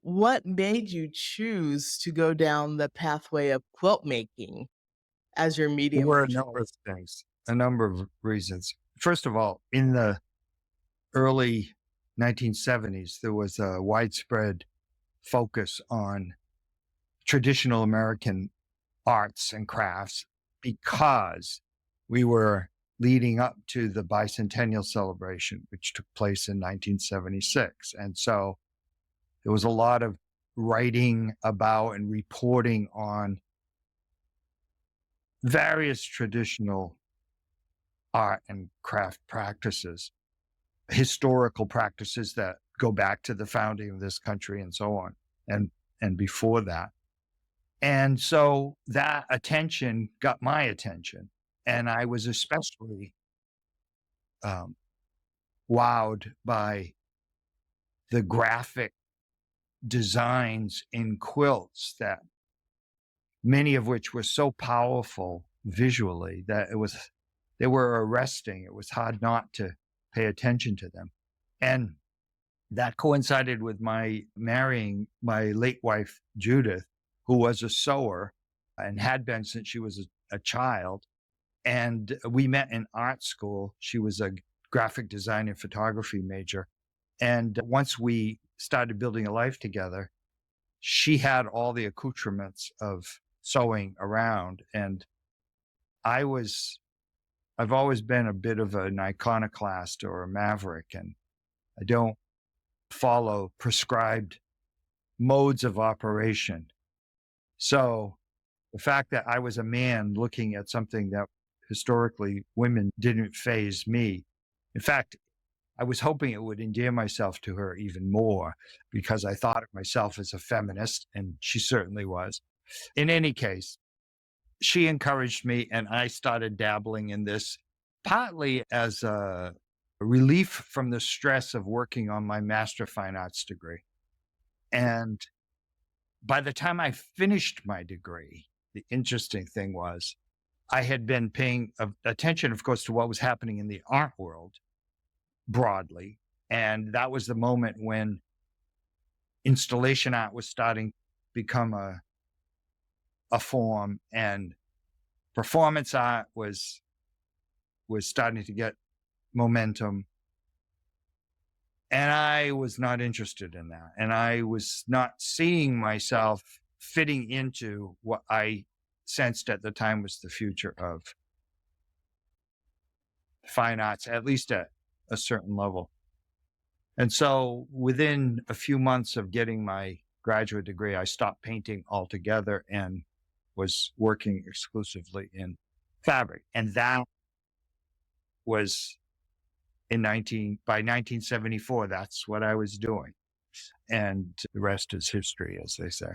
what made you choose to go down the pathway of quilt making as your There medium were of a number of choice? things, a number of reasons. First of all, in the early 1970s, there was a widespread focus on traditional American arts and crafts because we were leading up to the Bicentennial celebration, which took place in 1976. And so there was a lot of writing about and reporting on various traditional art and craft practices, historical practices that go back to the founding of this country and so on, and before that. And so that attention got my attention, and I was especially um, wowed by the graphic designs in quilts, that many of which were so powerful visually that they were arresting. It was hard not to pay attention to them. And that coincided with my marrying my late wife, Judith, who was a sewer and had been since she was a child. And we met in art school. She was a graphic design and photography major. And once we started building a life together, she had all the accoutrements of sewing around. And I was, I've always been a bit of an iconoclast or a maverick, and I don't follow prescribed modes of operation. So the fact that I was a man looking at something that historically women didn't phase me. In fact, I was hoping it would endear myself to her even more because I thought of myself as a feminist, and she certainly was. In any case, she encouraged me, and I started dabbling in this partly as a relief from the stress of working on my Master of Fine Arts degree. And by the time I finished my degree, the interesting thing was I had been paying attention, of course, to what was happening in the art world broadly. And that was the moment when installation art was starting to become a form, and performance art was starting to get momentum. And I was not interested in that. And I was not seeing myself fitting into what I sensed at the time was the future of fine arts, at least at a certain level. And so within a few months of getting my graduate degree, I stopped painting altogether and was working exclusively in fabric. And that was by 1974, that's what I was doing. And the rest is history, as they say.